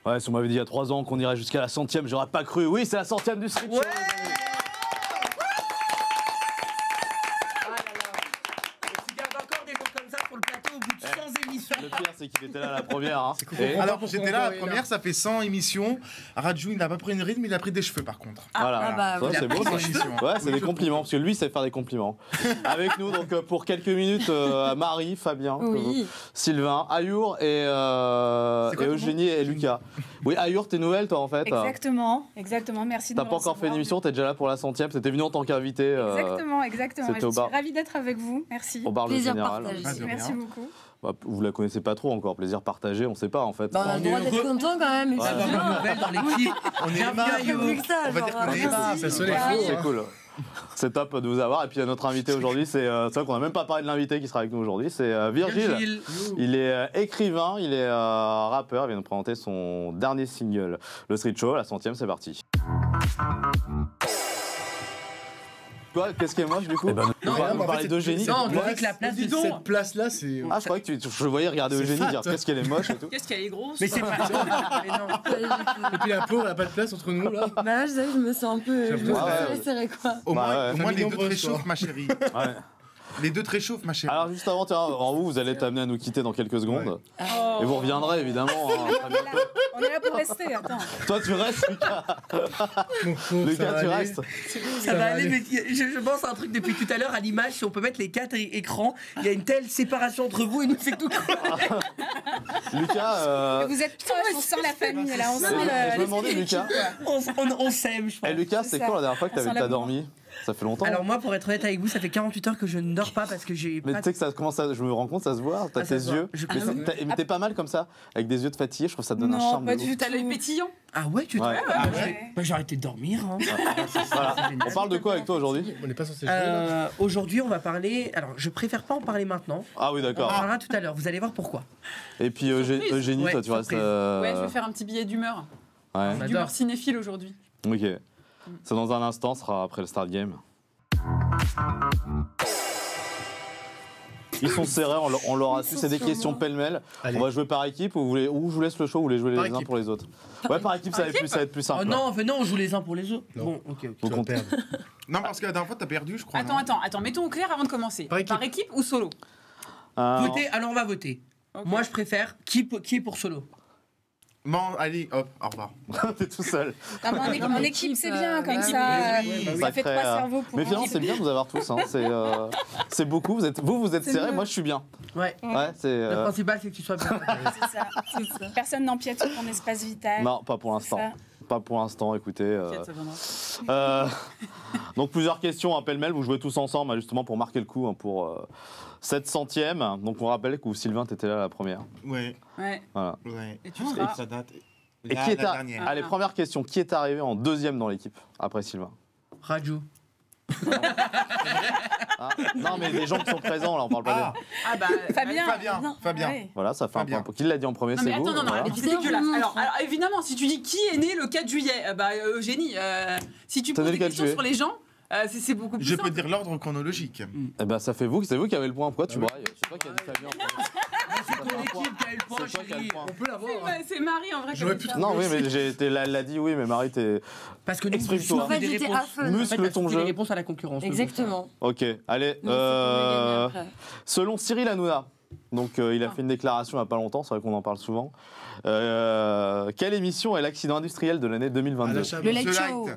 Ouais, si on m'avait dit il y a 3 ans qu'on irait jusqu'à la 100e, j'aurais pas cru. Oui, c'est la 100e du Street Show. Le pire, c'est qu'il était là à la première. Hein. Alors, j'étais là à la première, ça fait 100 émissions. Raju, il n'a pas pris une rythme, il a pris des cheveux par contre. Voilà, oui. c'est beau. Ça. Ouais, c'est des compliments, parce que lui, il sait faire des compliments. Avec nous, donc, pour quelques minutes, Marie, Fabien, Sylvain, Ayour et Eugénie et Lucas. Oui, Ayour, t'es nouvelle, toi, en fait. Exactement, merci de me T'as pas encore fait une émission, t'es déjà là pour la 100e, t'étais venu en tant qu'invité. Exactement. Je suis ravie d'être avec vous, merci. Au bar Le Général. Merci beaucoup. Vous la connaissez pas trop encore, plaisir partagé, on sait pas en fait. On a le droit d'être content quand même. Ouais. Nouvelle dans l'équipe. On est on va dire qu'on est ça c'est cool. C'est top de vous avoir. Et puis notre invité aujourd'hui, c'est vrai qu'on n'a même pas parlé de l'invité qui sera avec nous aujourd'hui, c'est Virgile. Il est écrivain, il est rappeur, il vient nous présenter son dernier single, le Street Show, la 100e, c'est parti. Quoi, qu'est-ce qui est moche du coup? On va parler d'Eugénie. Non, on dirait que la place de cette place-là, c'est. Ah, je croyais que je voyais regarder Eugénie dire qu'est-ce qu'elle est moche et tout. Qu'est-ce qu'elle est grosse? Mais c'est pas Et puis la pauvre, elle n'a pas de place entre nous là. Bah, je me sens un peu. Je me sens serré quoi. Au moins, les deux te réchauffent, ma chérie. Ouais. Les deux te réchauffent, ma chérie. Alors juste avant, en vous allez être amené à nous quitter dans quelques secondes. Et vous reviendrez évidemment. On est là pour rester, attends. Toi tu restes, Lucas. Lucas, tu restes. Ça va aller, mais je pense à un truc depuis tout à l'heure à l'image, si on peut mettre les 4 écrans, il y a une telle séparation entre vous, il nous fait tout croire. Lucas. Vous êtes proches, on sent la famille là. Je me demandais, Lucas. On s'aime, je pense. Et Lucas, c'est quoi la dernière fois que t'as dormi? Ça fait longtemps. Alors moi, pour être honnête avec vous, ça fait 48 heures que je ne dors pas parce que j'ai. Mais tu sais que ça commence à, je me rends compte, ça se voit. T'as tes yeux. Mais t'es pas mal comme ça, avec des yeux de fatigué. Je trouve que ça te donne un charme. Non, pas du tout. T'as l'œil pétillant. Ah ouais, tu te. J'ai arrêté de dormir. Hein. Voilà. On parle de quoi avec toi aujourd'hui? On n'est pas censé jouer. Aujourd'hui, on va parler. Alors, je préfère pas en parler maintenant. Ah oui, d'accord. On en parlera tout à l'heure. Vous allez voir pourquoi. Et puis Eugénie, toi, tu restes. Ouais, je vais faire un petit billet d'humeur. Ouais. D'humeur cinéphile aujourd'hui. Ok. C'est dans un instant, ce sera après le start game. Ils sont serrés, on leur a su, c'est des questions pêle-mêle. On va jouer par équipe ou je vous laisse le choix ou vous voulez jouer les uns pour les autres? Ouais, par équipe, ça va être plus simple. Oh non, venez, on joue les uns pour les autres. Bon, ok. Non, parce que la dernière fois, t'as perdu, je crois. Attends, mettons au clair avant de commencer. Par équipe ou solo? Votez, alors on va voter. Okay. Moi, je préfère. Qui est pour solo? Bon, allez, hop, au revoir. T'es tout seul. En équipe, c'est bien, comme ça. Ça fait 3 cerveaux pour. Mais finalement, c'est bien de vous avoir tous. Hein. C'est beaucoup. Vous êtes serrés, moi je suis bien. Ouais. Le principal, c'est que tu sois bien. C'est ça. Personne n'empiète sur ton espace vital. Non, pas pour l'instant. Pas pour l'instant, écoutez. Donc plusieurs questions, pêle-mêle, vous jouez tous ensemble justement pour marquer le coup pour cette 100e. Donc on rappelle que Sylvain, t'étais là la première. Ouais. Voilà. Ouais. Et tu seras... ça date. Et qui est dernière. Allez, première question. Qui est arrivé en 2e dans l'équipe après Sylvain? Raju. Non, mais les gens qui sont présents, là, on parle pas de... Fabien. Ouais. Voilà, ça fait un point. Qui l'a dit en premier? C'est vous. Non, c'est dégueulasse. Alors, évidemment, si tu dis qui est né le 4 juillet, Eugénie, si tu poses des questions sur les gens, c'est beaucoup plus Je simple. peux dire l'ordre chronologique. Eh ben, ça fait vous, c'est vous qui avez le point. Pourquoi tu brailles? C'est toi qui as dit Fabien. C'est ton équipe qui a eu le point, chérie. On peut l'avoir. C'est Marie en vrai. Non, oui, mais elle a dit oui, mais Marie, t'es. Parce que nous, exprime-toi. En fait, j'étais à feu. Muscle ton jeu. des réponses à la concurrence. Exactement. Ok, allez. Selon Cyril Hanouna, donc il a fait une déclaration il n'y a pas longtemps, c'est vrai qu'on en parle souvent. Quelle émission est l'accident industriel de l'année 2022? Le Late Show.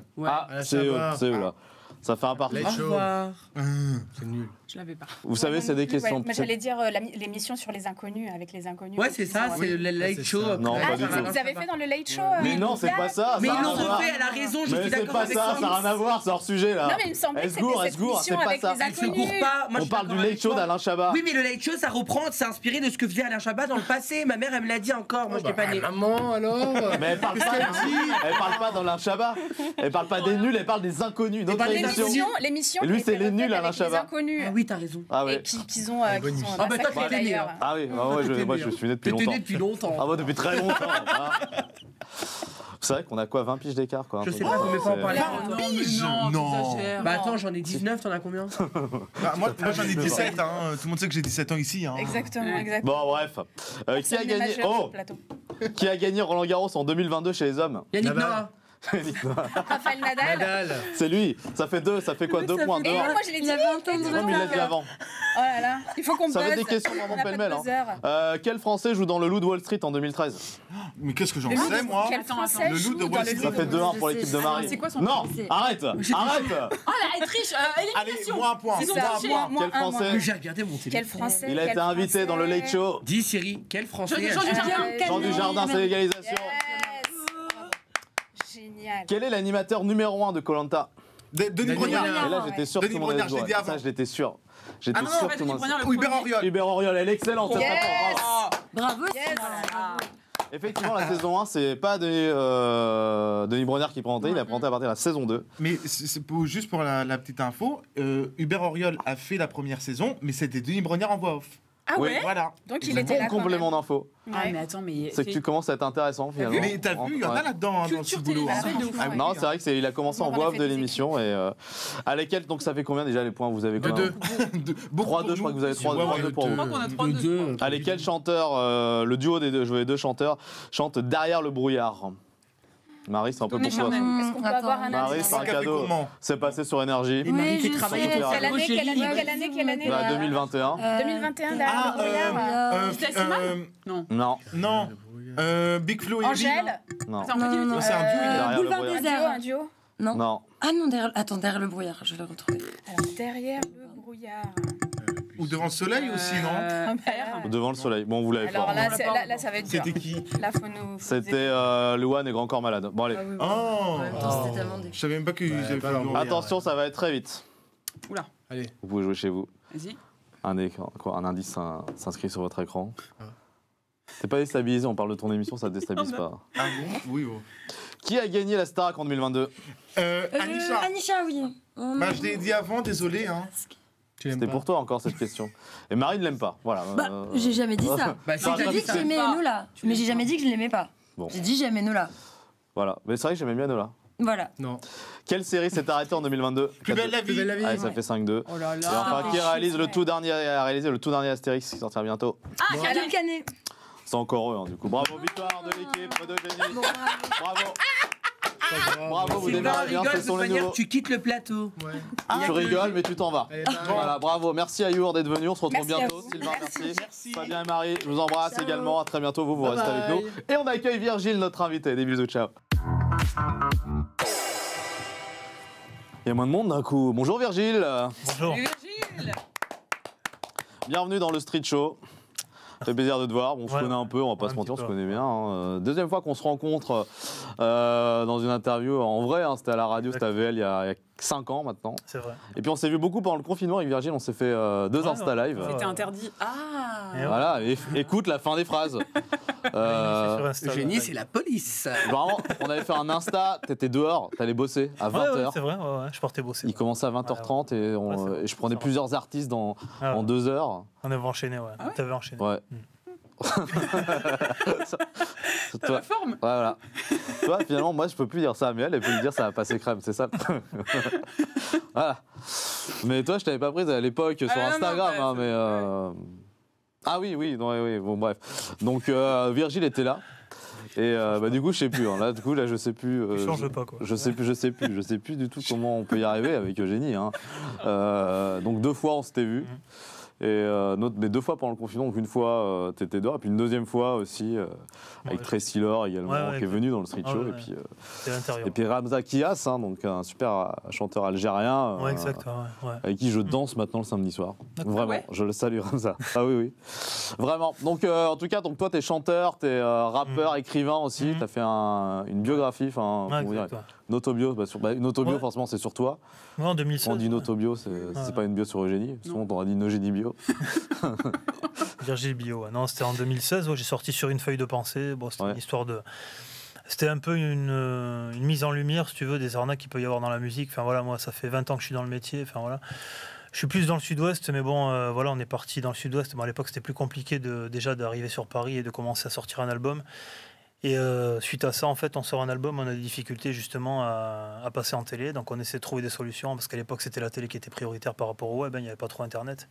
C'est eux là. Ça fait un parti. C'est nul. Je l'avais pas. Vous savez, c'est des questions. Mais j'allais dire l'émission sur les inconnus, avec les inconnus. Ouais, c'est ça, c'est le Late Show. Non, pas du tout. Vous avez fait dans le Late Show. Mais non, c'est pas ça. Mais ils l'ont refait, elle a raison, je suis d'accord avec ça. Mais c'est pas ça, ça n'a rien à voir, c'est hors sujet là. Non, mais il me semblait que c'était cette émission avec les Elle se inconnus. court pas. On parle du Late Show d'Alain Chabat. Oui, mais le Late Show, ça reprend, c'est inspiré de ce que faisait Alain Chabat dans le passé. Ma mère, elle me l'a dit encore, moi je n'étais pas née. Maman, alors. Mais elle parle pas d'Alain Chabat. Elle parle pas des nuls, elle parle des inconnus. Notre émission. L'émission. Lui, c'est les nuls, Alain Chabat. Ah oui, t'as raison. Ah ouais. Et qu'ils ont. Ah bah toi, t'étais né. Ah oui, moi je suis né depuis longtemps. T'étais né depuis longtemps. Ah moi depuis très longtemps. C'est vrai qu'on a quoi, 20 piges d'écart quoi. Je sais pas combien de fois on parlait. Non. Bah attends, j'en ai 19, t'en as combien? Bah, moi j'en ai 17, hein. Tout le monde sait que j'ai 17 ans ici. Hein. Exactement. Bon, bref. Qui a gagné Roland Garros en 2022 chez les hommes? Yannick Noah. Raphaël Nadal. C'est lui. Ça fait quoi, 2 points? Et moi, je l'ai dit. Il y avait un temps de Comme il l'a dit avant. Oh là là, il faut qu'on Ça va buzz. être des questions vraiment On a pas de pêle-mêle. buzzer. Quel Français joue dans le Loup de Wall Street en 2013? Mais qu'est-ce que j'en Le loup sais, de- moi? Quel Français Le loup de joue Wall dans le Street. loup Ça de fait Wall 2-1 Je pour sais. l'équipe de Alors, Marie. c'est quoi son Non, C'est- arrête. Oh la triche. Allez, Élimination. moi un point. Ils ont Moi un triché. point. Moins Quel un, moins Français un. J'ai regardé mon Quel téléphone. Français? Il a été quel invité dans le Français Late Show. Dis Siri, quel Français Jean Dujardin. Jean Dujardin, c'est l'égalisation. Yes. Génial. Quel est l'animateur numéro 1 de Koh-Lanta? Denis Brognard. Et là, j'étais sûr que Denis tout le monde allait Brognard, je l'ai jouer. dit avant. Ça, je l'étais sûr. J'étais Ah non, sûr non, que tout le monde. Ou Hubert Auriol. Hubert Auriol, elle est excellente. cette Yes. réponse, bravo. Bravo, Yes. Effectivement, la saison 1, c'est pas Denis Brognard qui présentait, il a présenté à partir de la saison 2. Mais juste pour la petite info, Hubert Auriol a fait la première saison, mais c'était Denis Brognard en voix off. Ah Oui. ouais. Voilà. Donc il C'est était bon là quand complément même. d'infos. Ah mais attends, mais C'est que tu commences à être intéressant finalement. Mais t'as vu, il y en a là-dedans, hein, dans ce Culture boulot. télé, hein. la fête de ouf. Ah oui, Non, c'est vrai qu'il a commencé en On voix a off fait de des l'émission et à laquelle donc ça fait combien déjà les points vous avez De combien? deux. Beaucoup 3-2, pour je crois que nous. vous avez 3-2 Ouais, pour Je vous. crois qu'on a 3-2. Allez, quel chanteur, le duo des deux, je veux les deux chanteurs, chante Derrière le brouillard? Marie, c'est un peu Tony pour toi. Charnel. Est-ce qu'on peut Attends. avoir un Marie, indice? c'est un Café cadeau. gourmand. C'est passé sur Énergie. Et Marie Oui, fait je travailler sais. pour Quelle année, Roger quelle année, Lille. quelle année, quelle année? Bah, 2021. 2021, derrière le brouillard. C'était Simone Non, Non. Big Flo et Oli. Angèle. non, Attends, Non, redis-le. non, non. C'est un duo. Derrière le Boulevard brouillard. Un des duo, airs. un duo. Non. Non, Ah non, derrière le brouillard, je vais le retrouver. Alors, derrière le brouillard. Ou devant le soleil aussi, non? Ah, bah, devant le soleil. Bon, vous l'avez alors pas. là, là, ça va être dur. C'était qui? Là, faut nous. C'était Louane et Grand Corps Malade. Bon, allez. Oh. En même temps, c'était tellement Je savais même pas qu'ils avaient fait le duo. Attention, ça va être très vite. Oula. Vous pouvez jouer chez vous. Vas-y. Un indice s'inscrit sur votre écran. T'es pas déstabilisé, on parle de ton émission, ça te déstabilise pas. Ah bon? Oui, bon. Qui a gagné la Starac en 2022? Anisha. Anisha, oui. Oh, Bah, non. je l'ai dit avant, désolé. Hein. C'était pour toi encore cette question. Et Marie ne l'aime pas. Voilà. Bah, j'ai jamais dit ça. Bah, si, Non, t'as J'ai dit dit que ça. j'aimais pas. Nola. Mais j'ai jamais dit que je l'aimais pas. Bon. J'ai dit j'aimais Nola. Voilà. Mais c'est vrai que j'aimais bien Nola. Voilà. Quelle série s'est arrêtée en 2022? Plus belle la vie. Allez, ça fait 5-2. Oh là Et là. enfin, qui réalise le tout dernier, a réalisé le tout dernier Astérix qui sortira bientôt? Ah, Canet. Quel canet. C'est encore eux, hein, du coup. Bravo, victoire de l'équipe de Génie. Bravo. Bravo, vous Sylvain démarrez bien, rigole, ce de sont toute les manière, nouveaux. tu quittes le plateau. Tu rigoles, mais tu t'en vas. Voilà, bravo. Merci à Your d'être venu. On se retrouve Merci à bientôt. vous. Sylvain, merci. Merci. Fabien et Marie, je vous embrasse également. À très bientôt. Vous restez avec nous. Et on accueille Virgile, notre invité. Des bisous, ciao. Il y a moins de monde d'un coup. Bonjour Virgile. Bonjour. Virgile. Bienvenue dans le Street Show. Ça fait plaisir de te voir. On se Ouais. connaît un peu, on va pas Un se mentir, on petit se peu. connaît bien. Hein. Deuxième fois qu'on se rencontre dans une interview en vrai. Hein, c'était à la radio, c'était à VL il y a 5 ans maintenant. C'est vrai. Et puis on s'est vu beaucoup pendant le confinement avec Virgile. On s'est fait 2 Ouais, Insta Live. ouais. C'était interdit. Ah. Et ouais. Voilà, et écoute la fin des phrases. C'est sur Insta, Génie, ouais. c'est la police. Vraiment, on avait fait un Insta, t'étais dehors, t'allais bosser à 20h. Ouais, ouais, c'est vrai, ouais, ouais, je portais bosser. Il commençait à 20h30 et, Ouais, c'est vrai. et je prenais Ça va. plusieurs artistes Ah ouais. en 2 heures. On avait enchaîné, ouais. T'avais enchaîné. Ouais. Ça Toi, la forme. voilà. Toi, finalement, moi, je peux plus dire ça, mais elle peut lui dire ça va passer crème, c'est ça. Voilà. Mais toi, je t'avais pas prise à l'époque sur Ah, non, Instagram, non, hein, mais. Ah oui, oui, non, oui, bon, bref. Donc, Virgile était là. Et bah, du coup, je sais plus. Hein. Là, du coup, là, je sais plus. Tu changes pas, quoi. Je sais plus du tout comment on peut y arriver avec Eugénie. Hein. Donc 2 fois, on s'était vus. Et mais 2 fois pendant le confinement, donc une fois t'étais dehors, et puis une deuxième fois aussi avec Ouais. Tracy Lore également, Ouais, qui est venu dans le street Ah show, ouais, et puis C'était à l'intérieur. et puis Ramza Kias, hein, donc un super chanteur algérien, Ouais, exact, ouais. avec qui je danse maintenant le samedi soir. D'accord. Vraiment, Ouais. je le salue Ramza. Ah oui, oui, vraiment. Donc en tout cas, donc toi t'es chanteur, t'es rappeur, écrivain aussi. T'as fait une biographie, enfin Ouais, comment dire, exact, ouais. une autobio. Une autobio, Ouais. forcément, c'est sur toi. Ouais, en 2016. On dit une ouais. autobio, c'est pas une bio sur Eugénie. Souvent, on aurait dit une Eugénie bio. Virgile Bio, ouais. Non, c'était en 2016. Ouais, j'ai sorti sur une feuille de pensée. Bon, c'était Ouais. une histoire de. C'était un peu une mise en lumière, si tu veux, des arnaques qu'il peut y avoir dans la musique. Enfin voilà, moi, ça fait 20 ans que je suis dans le métier. Enfin voilà. Je suis plus dans le sud-ouest, mais bon, voilà, on est parti dans le sud-ouest. Bon, à l'époque, c'était plus compliqué déjà d'arriver sur Paris et de commencer à sortir un album. Et suite à ça, en fait, on sort un album, on a des difficultés justement à passer en télé, donc on essaie de trouver des solutions, parce qu'à l'époque, c'était la télé qui était prioritaire par rapport au web, il n'y avait pas trop Internet.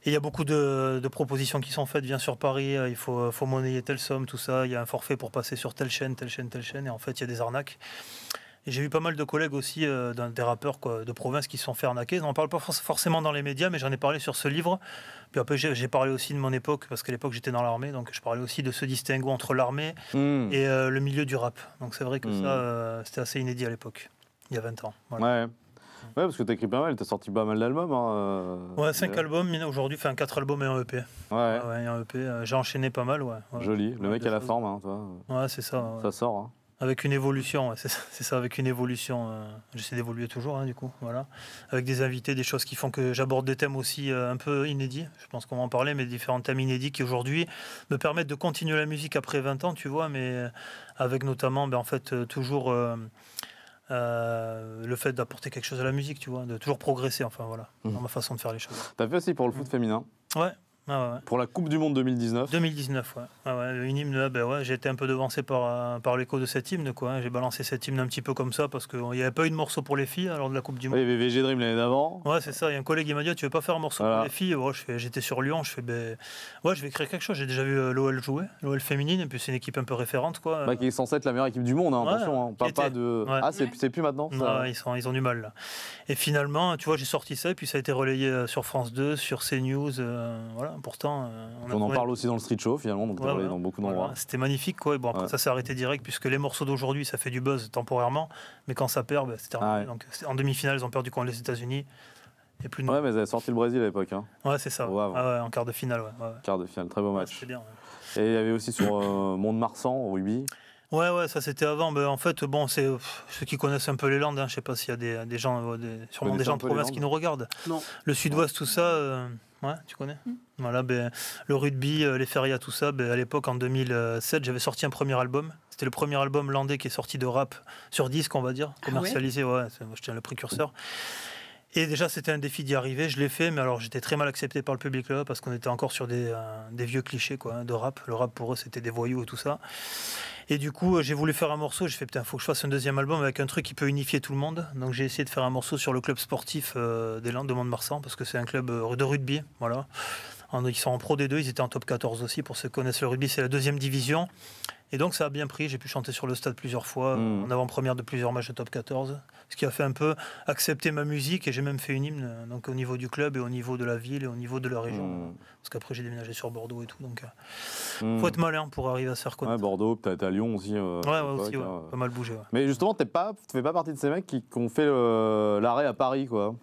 Et il y a beaucoup de propositions qui sont faites, viens sur Paris, il faut monnayer telle somme, tout ça, il y a un forfait pour passer sur telle chaîne, et en fait, il y a des arnaques. Et j'ai eu pas mal de collègues aussi, des rappeurs de province qui se sont fait arnaquer. On n'en parle pas forcément dans les médias, mais j'en ai parlé sur ce livre. Puis après, j'ai parlé aussi de mon époque, parce qu'à l'époque, j'étais dans l'armée. Donc, je parlais aussi de ce distinguo entre l'armée et le milieu du rap. Donc, c'est vrai que ça, c'était assez inédit à l'époque, il y a 20 ans. Voilà. Ouais, parce que t'as écrit pas mal, t'as sorti pas mal d'albums. Ouais, 5 albums, aujourd'hui, 4 albums et un EP. Ouais. Et un EP. J'ai enchaîné pas mal, ouais. Joli, le mec a la forme, toi. Ouais, c'est ça. Ça sort, Avec une évolution, c'est ça, avec une évolution. J'essaie d'évoluer toujours, du coup, voilà. Avec des invités, des choses qui font que j'aborde des thèmes aussi un peu inédits. Je pense qu'on va en parler, mais différents thèmes inédits qui aujourd'hui me permettent de continuer la musique après 20 ans, tu vois, mais avec notamment, en fait, toujours le fait d'apporter quelque chose à la musique, tu vois, de toujours progresser, enfin voilà, dans ma façon de faire les choses. T'as fait aussi pour le foot féminin. Ouais. Pour la Coupe du Monde 2019. 2019, ouais. Une hymne, j'ai été un peu devancé par l'écho de cet hymne, quoi. J'ai balancé cet hymne un petit peu comme ça parce qu'il n'y avait pas eu de morceau pour les filles lors de la Coupe du Monde. Il y avait VG Dream l'année d'avant. Ouais, c'est ça. Il y a un collègue qui m'a dit, tu veux pas faire un morceau pour les filles? J'étais sur Lyon, je vais créer quelque chose. J'ai déjà vu l'OL jouer, l'OL féminine, et puis c'est une équipe un peu référente, quoi. Qui est censée être la meilleure équipe du monde, attention. On parle pas de. Ouais. Ah, c'est plus maintenant ça. Non, ils ont du mal là. Et finalement, tu vois, j'ai sorti ça, et puis ça a été relayé sur France 2, sur CNews, voilà. Pourtant. On en parle aussi dans le street show finalement, donc dans beaucoup d'endroits. C'était magnifique, quoi. Et bon, après ça s'est arrêté direct puisque les morceaux d'aujourd'hui ça fait du buzz temporairement, mais quand ça perd, c'est terminé. Donc en demi-finale ils ont perdu contre les États-Unis. Et plus mais ils avaient sorti le Brésil à l'époque. Ouais, c'est ça. En quart de finale. Quart de finale, très beau match. C'était bien. Et il y avait aussi sur Mont-de-Marsan au rugby. Ouais, ça c'était avant. En fait, c'est ceux qui connaissent un peu les Landes. Je sais pas s'il y a des gens, sûrement des gens de province qui nous regardent. Non. Le Sud-Ouest, tout ça. Ouais, tu connais. Voilà, le rugby, les férias, tout ça. À l'époque, en 2007, j'avais sorti un premier album. C'était le premier album landais qui est sorti de rap sur disque, on va dire, commercialisé. Je tiens le précurseur. Et déjà, c'était un défi d'y arriver. Je l'ai fait, mais alors j'étais très mal accepté par le public là, parce qu'on était encore sur des vieux clichés de rap. Le rap pour eux, c'était des voyous et tout ça. Et du coup, j'ai voulu faire un morceau. J'ai fait, putain, il faut que je fasse un deuxième album avec un truc qui peut unifier tout le monde. Donc j'ai essayé de faire un morceau sur le club sportif des Landes de Mont-de-Marsan, parce que c'est un club de rugby. Voilà. Ils sont en Pro D2, ils étaient en top 14 aussi. Pour ceux qui connaissent le rugby, c'est la 2e division. Et donc ça a bien pris, j'ai pu chanter sur le stade plusieurs fois, en avant-première de plusieurs matchs de top 14, ce qui a fait un peu accepter ma musique, et j'ai même fait une hymne donc, au niveau du club et au niveau de la ville et au niveau de la région, parce qu'après j'ai déménagé sur Bordeaux et tout, donc faut être malin pour arriver à se faire connaître. Bordeaux, peut-être à Lyon aussi. Aussi, pas mal bougé. Ouais. Mais justement, tu fais pas partie de ces mecs qui ont fait l'arrêt à Paris, quoi.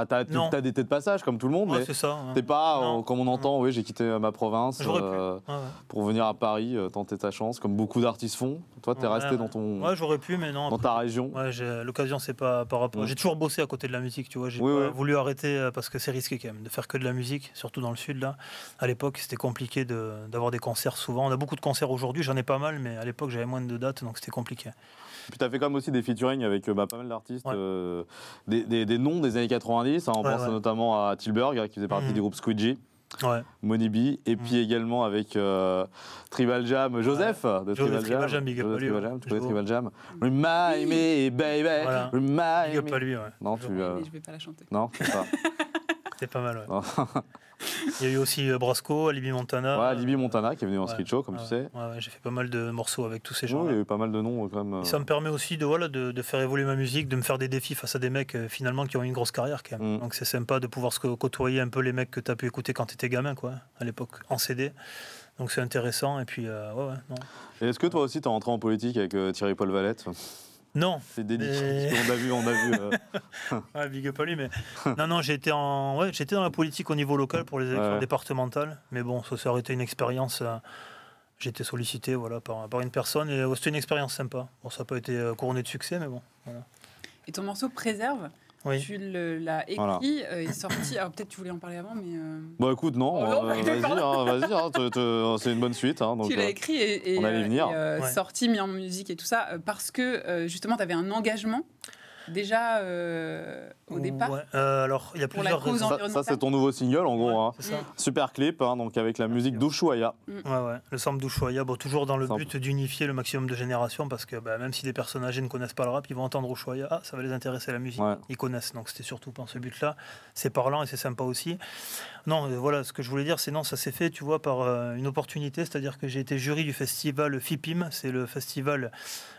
T'as des têtes de passage comme tout le monde, mais c'est ça, t'es pas, comme on entend, j'ai quitté ma province pour venir à Paris, tenter ta chance, comme beaucoup d'artistes font. Toi, t'es resté dans ton. Ouais, j'aurais pu, mais non. Dans ta région. Ouais, l'occasion, c'est pas par rapport. J'ai toujours bossé à côté de la musique, tu vois. J'ai pas voulu arrêter parce que c'est risqué quand même de faire que de la musique, surtout dans le sud là. À l'époque, c'était compliqué d'avoir des concerts souvent. On a beaucoup de concerts aujourd'hui, j'en ai pas mal, mais à l'époque, j'avais moins de dates, donc c'était compliqué. Puis tu as fait quand même aussi des featuring avec pas mal d'artistes, des noms des années 90. On pense notamment à Tilburg, qui faisait partie du groupe Squeegee, Money B, et puis également avec Tribal Jam, Joseph de Tribal Jam. Big up à lui. Tu connais Tribal Jam? Remind me, baby. Remind Big up à lui, Non, je vais pas la chanter. Non, c'est pas. C'est pas mal, Il y a eu aussi Brasco, Alibi Montana. Alibi Montana qui est venu en street show, comme tu sais. J'ai fait pas mal de morceaux avec tous ces gens. Il y a eu pas mal de noms quand même. Ça me permet aussi de faire évoluer ma musique, de me faire des défis face à des mecs finalement qui ont une grosse carrière quand même. Donc c'est sympa de pouvoir se côtoyer un peu les mecs que tu as pu écouter quand tu étais gamin, quoi, à l'époque, en CD. Donc c'est intéressant. Et puis, non. Et est-ce que toi aussi tu es rentré en politique avec Thierry-Paul Valette? Non. C'est délicat. On a vu. Big up à lui, mais non, j'étais dans la politique au niveau local pour les élections départementales, mais bon, ça aurait été une expérience. J'ai été sollicité, par une personne, et c'était une expérience sympa. Bon, ça n'a pas été couronné de succès, mais bon. Voilà. Et ton morceau Préserve, tu l'as écrit, est sorti. Alors peut-être tu voulais en parler avant, mais. Bah écoute, non. Vas-y, c'est une bonne suite. Donc, tu l'as écrit et on allait venir. sorti, mis en musique et tout ça, parce que justement, tu avais un engagement déjà au départ. Ouais. Alors, il y a Pour la plusieurs cause raisons. Ça, c'est ton nouveau single, en gros. Hein. C'est ça. Super clip, hein, donc avec la musique d'Ushuaïa. Ouais. Le sample d'Ushuaïa, toujours dans le Simple. but d'unifier le maximum de générations, parce que même si des personnes âgées ne connaissent pas le rap, ils vont entendre Ushuaïa, ça va les intéresser à la musique. Ouais. Ils connaissent, donc c'était surtout dans ce but-là. C'est parlant et c'est sympa aussi. Non, voilà, ce que je voulais dire, c'est non, ça s'est fait, tu vois, par une opportunité, c'est-à-dire que j'ai été jury du festival FIPIM, c'est le festival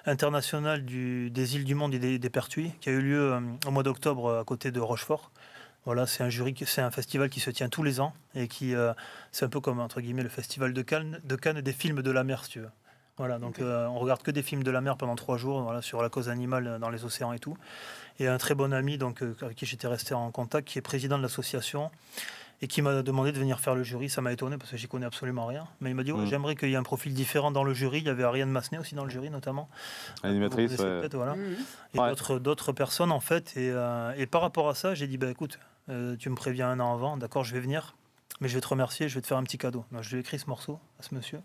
international des îles du monde et des Pertuis, qui a eu lieu au mois d'octobre à côté de Rochefort. Voilà, c'est un festival qui se tient tous les ans et qui, c'est un peu comme entre guillemets le festival de Cannes des films de la mer, si tu veux. Voilà, donc on regarde que des films de la mer pendant 3 jours, voilà, sur la cause animale dans les océans et tout. Et un très bon ami, donc avec qui j'étais resté en contact, qui est président de l'association et qui m'a demandé de venir faire le jury. Ça m'a étonné parce que j'y connais absolument rien. Mais il m'a dit j'aimerais qu'il y ait un profil différent dans le jury. Il y avait Ariane Massenet aussi dans le jury notamment. Animatrice, ouais. Voilà. Et d'autres personnes en fait. Et par rapport à ça, j'ai dit écoute, tu me préviens 1 an avant, d'accord, je vais venir, mais je vais te remercier, je vais te faire un petit cadeau. Donc, je lui ai écrit ce morceau à ce monsieur.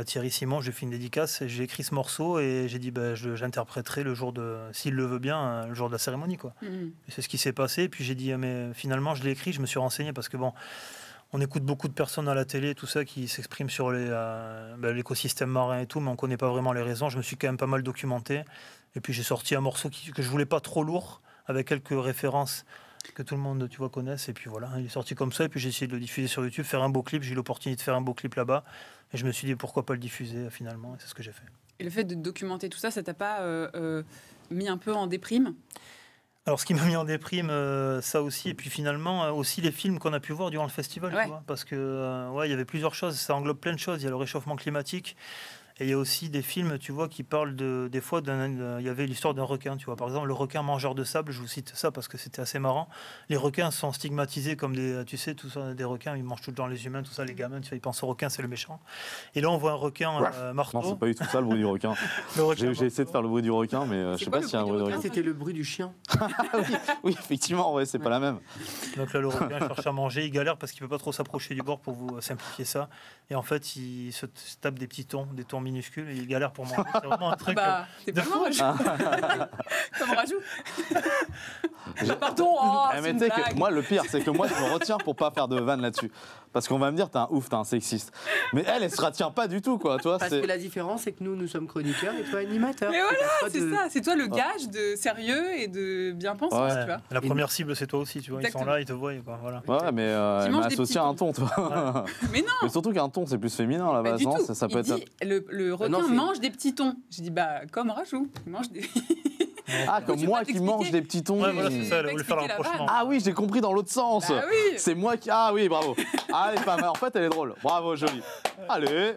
Thierry Simon, je lui ai fait une dédicace, j'ai écrit ce morceau et j'ai dit j'interpréterai le jour s'il le veut bien, le jour de la cérémonie, quoi. Et c'est ce qui s'est passé. Et puis j'ai dit mais finalement je l'ai écrit, je me suis renseigné parce que on écoute beaucoup de personnes à la télé, tout ça, qui s'expriment sur l'écosystème marin et tout, mais on connaît pas vraiment les raisons. Je me suis quand même pas mal documenté et puis j'ai sorti un morceau que je voulais pas trop lourd, avec quelques références que tout le monde connaisse, et puis voilà, il est sorti comme ça, et puis j'ai essayé de le diffuser sur YouTube, faire un beau clip. J'ai eu l'opportunité de faire un beau clip là-bas et je me suis dit pourquoi pas le diffuser finalement, et c'est ce que j'ai fait. Et le fait de documenter tout ça, ça t'a pas mis un peu en déprime? Alors ce qui m'a mis en déprime, ça aussi, et puis finalement aussi les films qu'on a pu voir durant le festival, tu vois, parce que il y avait plusieurs choses, ça englobe plein de choses. Il y a le réchauffement climatique. Et il y a aussi des films, tu vois, qui parlent des fois il y avait l'histoire d'un requin, tu vois. Par exemple, le requin mangeur de sable, je vous cite ça parce que c'était assez marrant. Les requins sont stigmatisés comme tout ça, des requins, ils mangent tout le temps les humains, tout ça, les gamins, tu vois, ils pensent au requin, c'est le méchant. Et là, on voit un requin marteau. Non, c'est pas du tout ça le bruit du requin. J'ai essayé de faire le bruit du requin, mais je sais pas s'il y a un bruit du requin. C'était le bruit du chien. Oui, effectivement, c'est pas la même. Donc là, le requin cherche à manger, il galère parce qu'il peut pas trop s'approcher du bord, pour vous simplifier ça. Et en fait, il se tape des thons minuscules, et il galère pour manger. C'est vraiment un truc. T'es pas loin, comme rajout. Pardon. Mais tu sais que moi, le pire, c'est que moi, je me retiens pour pas faire de vanne là-dessus. Parce qu'on va me dire, t'es un ouf, t'es un sexiste. Mais elle se retient pas du tout, quoi. Toi, parce que la différence, c'est que nous sommes chroniqueurs et toi animateur. Mais voilà, c'est ça. C'est toi le gage de sérieux et de bien-pensance, tu vois. La première cible, c'est toi aussi, tu vois. Exactement. Ils sont là, ils te voient, quoi. Voilà. Ouais, mais elle m'a associé à un ton, toi. Ouais. Mais non. Mais surtout qu'un ton, c'est plus féminin, à la base, non? Ça peut être. Le requin mange des petits thons. J'ai dit, comme rajout, il mange des. Ah, comme moi qui mange des petits thons. Ouais, voilà, c'est ça, elle voulait faire l'approchement. Ah oui, j'ai compris dans l'autre sens. Bah oui. C'est moi qui. Ah oui, bravo. Ah, elle est pas mal. En fait, elle est drôle. Bravo, jolie. Allez.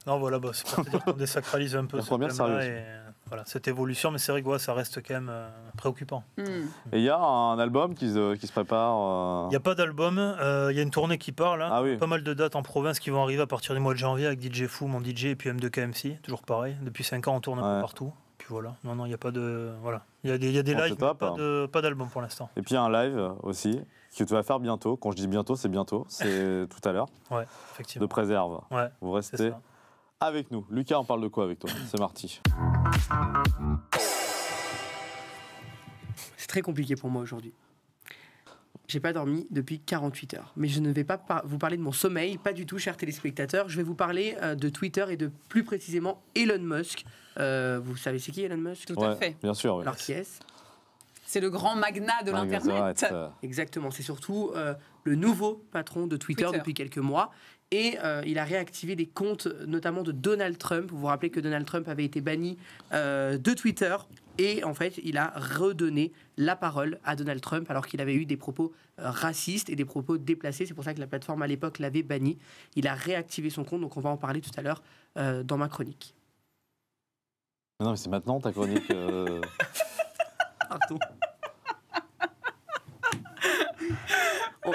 Non, voilà, c'est pour te dire qu'on désacralise un peu la première thème-là et voilà, cette évolution, mais c'est vrai que ça reste quand même préoccupant. Et il y a un album qui se prépare. Il n'y a pas d'album, il y a une tournée qui part là. Ah oui. Pas mal de dates en province qui vont arriver à partir du mois de janvier avec DJ Fou, mon DJ, et puis M2KMC, toujours pareil. Depuis 5 ans, on tourne un peu partout. Puis voilà, non, il n'y a pas de. Voilà. Il y a des lives, mais pas d'album pour l'instant. Et puis il y a un live aussi que tu vas faire bientôt. Quand je dis bientôt, c'est tout à l'heure. Ouais, effectivement. De Préserve. Ouais. Vous restez avec nous. Lucas, on parle de quoi avec toi? C'est Marty. C'est très compliqué pour moi aujourd'hui. J'ai pas dormi depuis 48 heures. Mais je ne vais pas vous parler de mon sommeil, pas du tout, chers téléspectateurs. Je vais vous parler de Twitter et de plus précisément Elon Musk. Vous savez c'est qui Elon Musk? Tout à fait. Bien sûr. Oui. Alors qui est-ce? C'est le grand magnat de l'Internet. Exactement, c'est surtout le nouveau patron de Twitter depuis quelques mois. Et il a réactivé des comptes, notamment de Donald Trump. Vous vous rappelez que Donald Trump avait été banni de Twitter. Et en fait, il a redonné la parole à Donald Trump alors qu'il avait eu des propos racistes et des propos déplacés. C'est pour ça que la plateforme à l'époque l'avait banni. Il a réactivé son compte, donc on va en parler tout à l'heure dans ma chronique. Non, mais c'est maintenant ta chronique. Pardon.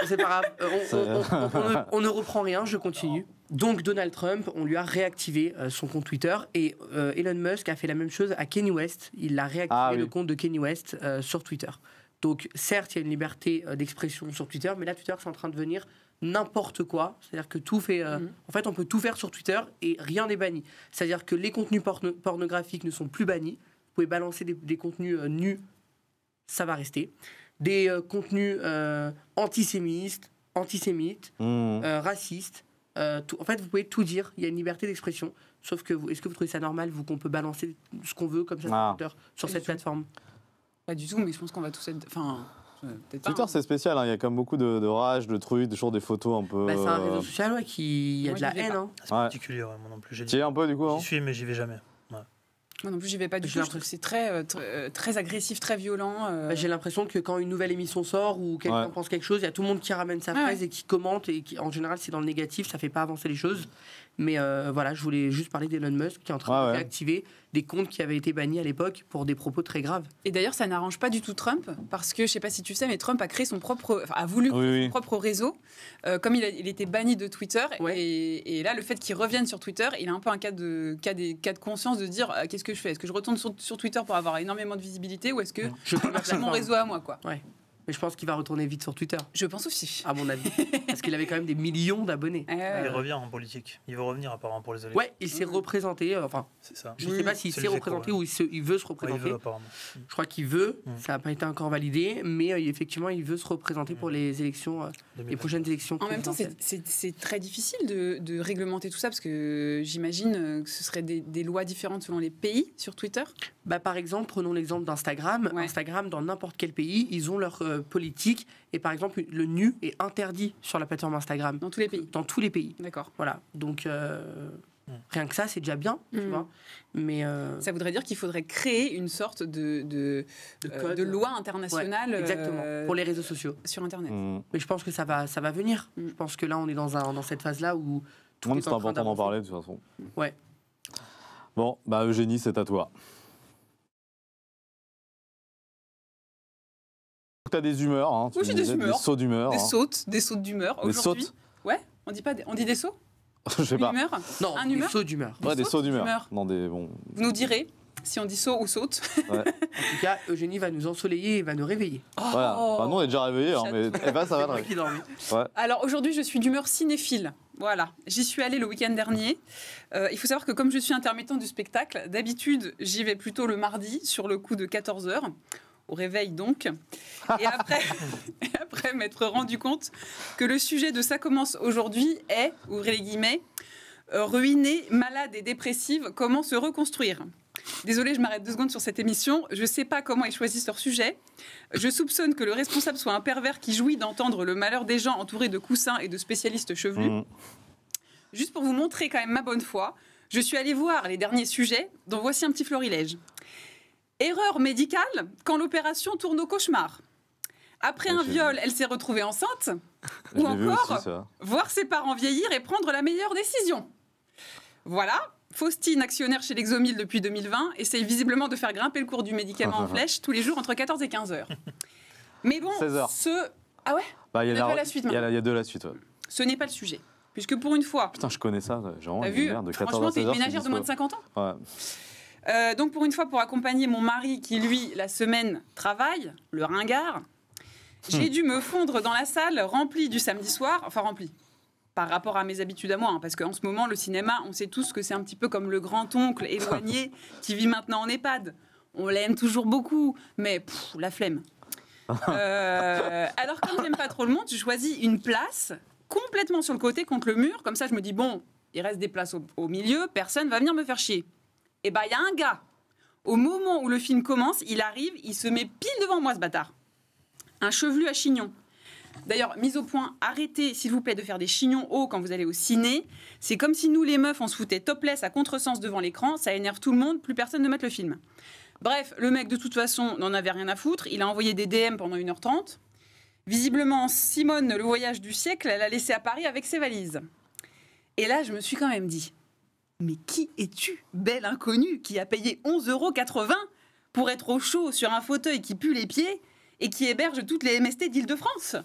C'est pas grave, on ne reprend rien, je continue. Donc Donald Trump, on lui a réactivé son compte Twitter et Elon Musk a fait la même chose à Kanye West. Il a réactivé le compte de Kanye West sur Twitter. Donc certes, il y a une liberté d'expression sur Twitter, mais là Twitter c'est en train de devenir n'importe quoi. C'est-à-dire que tout fait... En fait, on peut tout faire sur Twitter et rien n'est banni. C'est-à-dire que les contenus pornographiques ne sont plus bannis. Vous pouvez balancer des contenus nus ça va rester. Des contenus antisémites, racistes. En fait, vous pouvez tout dire. Il y a une liberté d'expression. Sauf que est-ce que vous trouvez ça normal, vous, qu'on peut balancer ce qu'on veut comme ça sur Twitter, sur cette plateforme? Pas du tout, mais je pense qu'on va tous être... Enfin, Twitter, c'est spécial. Il y a comme beaucoup de rage, de trucs, toujours des photos un peu... C'est un réseau social qui... Il y a de la haine. C'est particulier, moi non plus. Tu y es un peu, du coup? J'y suis, mais j'y vais jamais. Moi non plus, j'y vais pas du tout. Je trouve que c'est très agressif, très violent. J'ai l'impression que quand une nouvelle émission sort ou quelqu'un pense quelque chose, il y a tout le monde qui ramène sa phrase et qui commente. Et qui, en général, c'est dans le négatif, ça fait pas avancer les choses. Mais voilà, je voulais juste parler d'Elon Musk qui est en train de réactiver des comptes qui avaient été bannis à l'époque pour des propos très graves. Et d'ailleurs, ça n'arrange pas du tout Trump, parce que je sais pas si tu sais, mais Trump a créé son propre, a voulu créer son propre réseau, comme il était banni de Twitter. Et là, le fait qu'il revienne sur Twitter, il a un peu un cas de conscience de dire qu'est-ce que je fais? Est-ce que je retourne sur Twitter pour avoir énormément de visibilité, ou est-ce que je fais mon réseau à moi, quoi? Mais je pense qu'il va retourner vite sur Twitter. Je pense aussi. À mon avis. Parce qu'il avait quand même des millions d'abonnés. Il revient en politique. Il veut revenir apparemment pour les élections. Ouais, il s'est représenté. Enfin, c'est ça. Je ne sais pas s'il s'est représenté ou il veut se représenter. Il veut, apparemment. Je crois qu'il veut. Ça n'a pas été encore validé. Mais effectivement, il veut se représenter pour les élections, les prochaines élections. En même temps, c'est très difficile de réglementer tout ça, parce que j'imagine que ce serait des lois différentes selon les pays sur Twitter. Par exemple, prenons l'exemple d'Instagram. Instagram, dans n'importe quel pays, ils ont leur politique. Et par exemple, le nu est interdit sur la plateforme Instagram. Dans tous les pays. Dans tous les pays. D'accord. Voilà. Donc, rien que ça, c'est déjà bien. Tu vois. Mais ça voudrait dire qu'il faudrait créer une sorte de loi internationale. Exactement. Pour les réseaux sociaux. Sur Internet. Mais je pense que ça va venir. Je pense que là, on est dans cette phase-là où tout est c'est important d'en parler, de toute façon. Ouais. Bon, Eugénie, c'est à toi. Tu as des humeurs, hein, oui, j'ai des humeurs. Des sauts d'humeur. Des sautes d'humeur. Aujourd'hui. Ouais, on dit des sauts? Je sais pas. Humeur? Non, des sauts d'humeur. Ouais, des sauts d'humeur. Vous nous direz si on dit saut ou saute. En tout cas, Eugénie va nous ensoleiller et va nous réveiller. Voilà. Nous, on est déjà réveillés, mais Eva, ça va très bien. Alors aujourd'hui, je suis d'humeur cinéphile. Voilà, j'y suis allée le week-end dernier. Il faut savoir que comme je suis intermittent du spectacle, d'habitude, j'y vais plutôt le mardi sur le coup de 14h. Au réveil donc, et après m'être rendu compte que le sujet de Ça commence aujourd'hui est, ouvrez les guillemets, ruiné, malade et dépressive, comment se reconstruire. Désolée, je m'arrête 2 secondes sur cette émission, je ne sais pas comment ils choisissent leur sujet, je soupçonne que le responsable soit un pervers qui jouit d'entendre le malheur des gens entourés de coussins et de spécialistes chevelus. Juste pour vous montrer quand même ma bonne foi, je suis allée voir les derniers sujets, dont voici un petit florilège. Erreur médicale quand l'opération tourne au cauchemar. Après un viol, elle s'est retrouvée enceinte. Ou encore, voir ses parents vieillir et prendre la meilleure décision. Voilà, Faustine, actionnaire chez Lexomil depuis 2020, essaye visiblement de faire grimper le cours du médicament en flèche tous les jours entre 14 et 15 heures. Mais bon, 16 heures. Ah ouais, il y a pas la suite maintenant. Il y a 2 la suite. Ce n'est pas le sujet. Puisque pour une fois... Putain, je connais ça. Genre, t'as vu, de 14 franchement, à 16 t'es heures, une ménagère de moins de 50 ans. Ouais. Donc pour une fois, pour accompagner mon mari qui, lui, la semaine, travaille, le ringard, j'ai dû me fondre dans la salle remplie du samedi soir, enfin remplie, par rapport à mes habitudes à moi, hein, parce qu'en ce moment, le cinéma, on sait tous que c'est un petit peu comme le grand-oncle éloigné qui vit maintenant en EHPAD. On l'aime toujours beaucoup, mais la flemme. Alors comme j'aime pas trop le monde, je choisis une place complètement sur le côté contre le mur, comme ça je me dis, bon, il reste des places au milieu, personne va venir me faire chier. Et il y a un gars, au moment où le film commence, il arrive, il se met pile devant moi, ce bâtard. Un chevelu à chignon. D'ailleurs, mise au point, arrêtez, s'il vous plaît, de faire des chignons hauts quand vous allez au ciné. C'est comme si nous, les meufs, on se foutait topless à contresens devant l'écran. Ça énerve tout le monde, plus personne ne mate le film. Bref, le mec, de toute façon, n'en avait rien à foutre. Il a envoyé des DM pendant 1h30. Visiblement, Simone, le voyage du siècle, elle l'a laissé à Paris avec ses valises. Et là, je me suis quand même dit... Mais qui es-tu, belle inconnue, qui a payé 11,80 € pour être au chaud sur un fauteuil qui pue les pieds et qui héberge toutes les MST d'Île-de-France?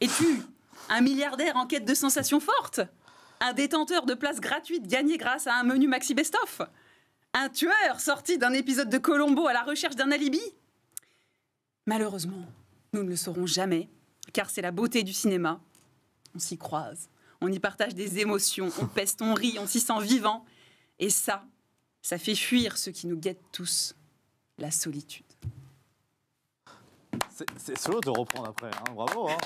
Es-tu un milliardaire en quête de sensations fortes? Un détenteur de places gratuites gagnées grâce à un menu Maxi Best-of? Un tueur sorti d'un épisode de Columbo à la recherche d'un alibi? Malheureusement, nous ne le saurons jamais, car c'est la beauté du cinéma. On s'y croise. On y partage des émotions, on peste, on rit, on s'y sent vivant. Et ça fait fuir ce qui nous guette tous, la solitude. C'est solo de reprendre après, hein. Bravo. Hein.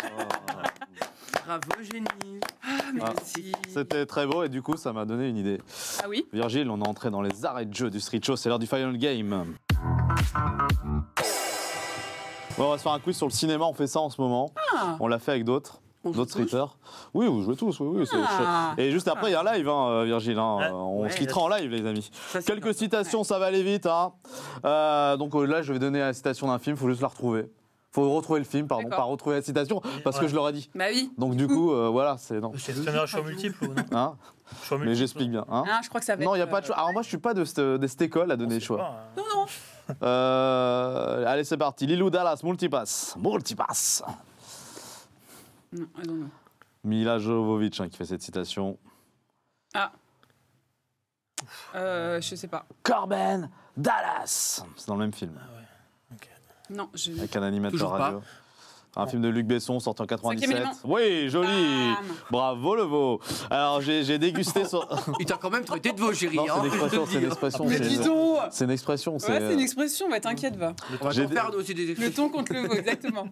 Bravo, génie. Merci. C'était très beau et du coup, ça m'a donné une idée. Ah oui. Virgile, on est entré dans les arrêts de jeu du Street Show, c'est l'heure du Final Game. Bon, on va se faire un quiz sur le cinéma, on fait ça en ce moment. On l'a fait avec d'autres streeters. Oui, vous jouez tous, oui. Et juste après, il y a un live, hein, Virgile. Hein. On se quittera en live, les amis. Quelques citations, ça va aller vite. Hein. Donc là, je vais donner la citation d'un film, il faut juste la retrouver. Faut retrouver le film, pardon, pas retrouver la citation, parce que je l'aurais dit. Bah oui. Donc du coup, voilà, c'est non. C'est un choix multiple ou non Hein mais j'explique bien. Hein je crois que ça va non, il n'y a pas de choix. Alors moi, je suis pas de cette école à donner le choix. Non. Allez, c'est parti. Lilou Dallas, Multipass. Non, I don't know. Mila Jovovich qui fait cette citation. Je sais pas. Corben Dallas. C'est dans le même film. Non, avec un animateur radio. Un film de Luc Besson sorti en 97. Oui, joli. Bravo le veau. Alors j'ai dégusté. Il t'a quand même traité de veau, chérie. Non, c'est une expression. Mais dis donc. C'est une expression. Ouais, c'est une expression. Bah t'inquiète, va. On va faire aussi des expressions. Le ton contre le veau, exactement.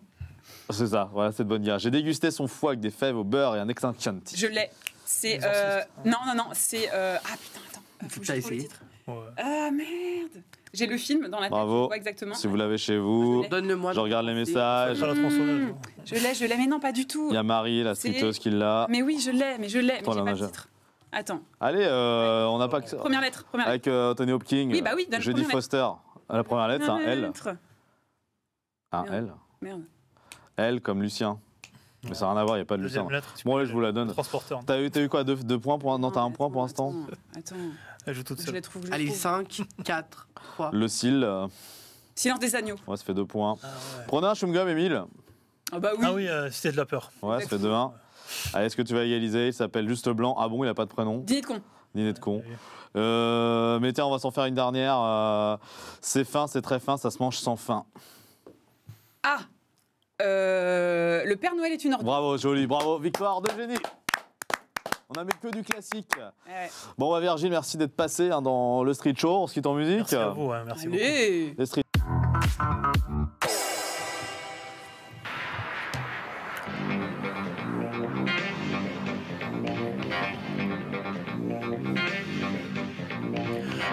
C'est ça. Voilà, c'est de bonne guerre. J'ai dégusté son foie avec des fèves au beurre et un extinction. Je l'ai. C'est non. C'est ah putain, attends. Faut que je trouve le titre. Ah merde. J'ai le film dans la tête. Bravo. Je vois exactement. Si vous l'avez chez vous, donne-le-moi. Je regarde les messages. Je l'ai, mais non, pas du tout. Il y a Marie, la streeteuse, qui l'a. Mais oui, je l'ai, mais j'ai pas le titre. Attends. Allez, on n'a pas que ça. Première lettre. Avec Anthony Hopkins. Oui, bah oui, donne Jodie Foster. La première lettre, c'est un L. Un L. Merde. L comme Lucien. Mais ça n'a rien à voir, il n'y a pas de Lucien. Bon, allez, je vous la donne. Transporteur. T'as eu quoi, 2 points pour... Non, t'as 1 point pour l'instant. Attends. Elle joue toute seule. Allez, 5, 4, 3. Le cil. Silence des agneaux. Ouais, ça fait 2 points. Prenez un chewing-gum, Émile. Ah bah oui. Ah oui, c'était de la peur. Ouais, ça fait 2-1. Allez, est-ce que tu vas égaliser? Il s'appelle Juste Blanc. Ah bon, il n'a pas de prénom. Dîner de con. Dîner de con. Mais tiens, on va s'en faire une dernière. C'est fin, c'est très fin, ça se mange sans fin. Ah le Père Noël est une ordure. Bravo, joli, bravo. Victoire de génie. On a mis que du classique. Ouais. Bon, Virgile, merci d'être passé dans le Street Show. On se quitte en musique. Merci à vous, merci beaucoup. Les street...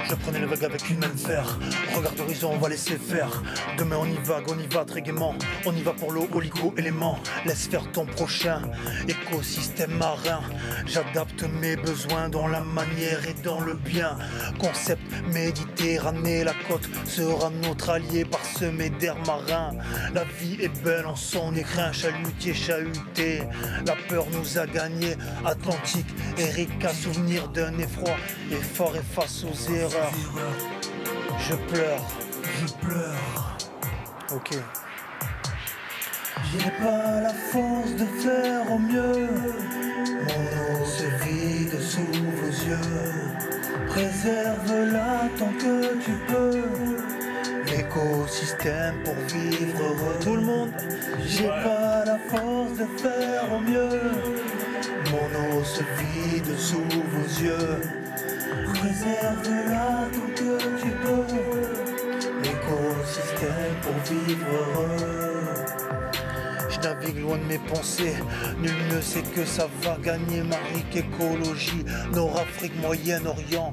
Je prenais le vague avec une main de fer. Regarde l'horizon, on va laisser faire. Demain on y va très gaiement. On y va pour l'eau, oligo-éléments. Laisse faire ton prochain écosystème marin. J'adapte mes besoins dans la manière et dans le bien. Concept Méditerranée, la côte sera notre allié parsemé d'air marin. La vie est belle en son écrin, chalutier, chahuté. La peur nous a gagné, Atlantique, Erika, souvenir d'un effroi. Effort et face aux erreurs. Je pleure. Ok. J'ai pas la force de faire au mieux. Mon eau se vide sous vos yeux. Préserve-la tant que tu peux. L'écosystème pour vivre heureux. Tout le monde. J'ai pas la force de faire au mieux. Mon eau se vide sous vos yeux. Préserve-la tant que tu peux. L'écosystème pour vivre heureux. Je navigue loin de mes pensées. Nul ne sait que ça va gagner ma riche écologie. Nord-Afrique, Moyen-Orient.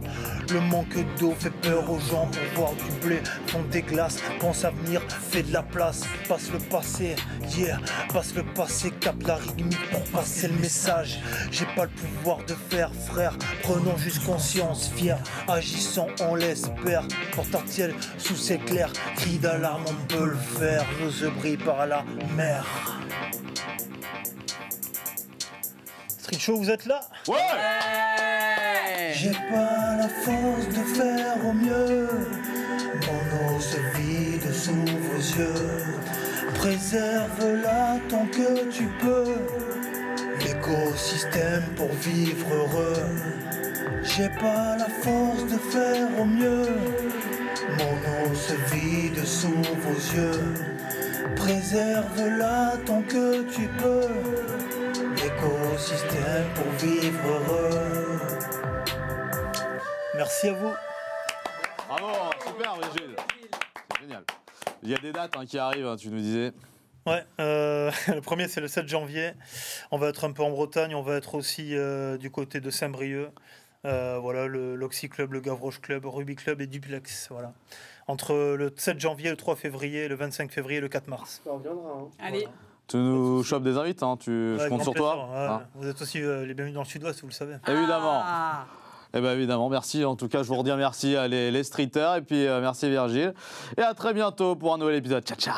Le manque d'eau fait peur aux gens. Pour voir du blé, fondre des glaces. Pense à venir, fais de la place. Passe le passé, yeah. Passe le passé, capte la rythmique pour passer le message. J'ai pas le pouvoir de faire, frère. Prenons juste conscience, fier. Agissant, on l'espère. Porte-artiel sous ses clairs. Cri d'alarme, on peut le faire. Nos yeux brillent par la mer. Street Show, vous êtes là? Ouais. J'ai pas la force de faire au mieux. Mon eau se vide sous vos yeux. Préserve-la tant que tu peux. L'écosystème pour vivre heureux. J'ai pas la force de faire au mieux. Mon eau se vide sous vos yeux. Préserve-la tant que tu peux. L'écosystème pour vivre heureux. Merci à vous. Bravo, super Virgile. C'est génial. Il y a des dates qui arrivent, tu nous disais. Ouais, le premier c'est le 7 janvier. On va être un peu en Bretagne, on va être aussi du côté de Saint-Brieuc. Voilà, l'Oxy Club, le Gavroche Club, Ruby Club et Duplex. Voilà. Entre le 7 janvier, le 3 février, le 25 février et le 4 mars. Ça reviendra. Hein. Allez. Voilà. Tu nous chopes des invites, hein, je compte sur toi. Ouais, vous êtes aussi les bienvenus dans le sud-ouest, vous le savez. Évidemment. Ah. Eh bien évidemment, merci. En tout cas, je vous redis merci à les streeters et puis merci Virgile. Et à très bientôt pour un nouvel épisode. Ciao, ciao.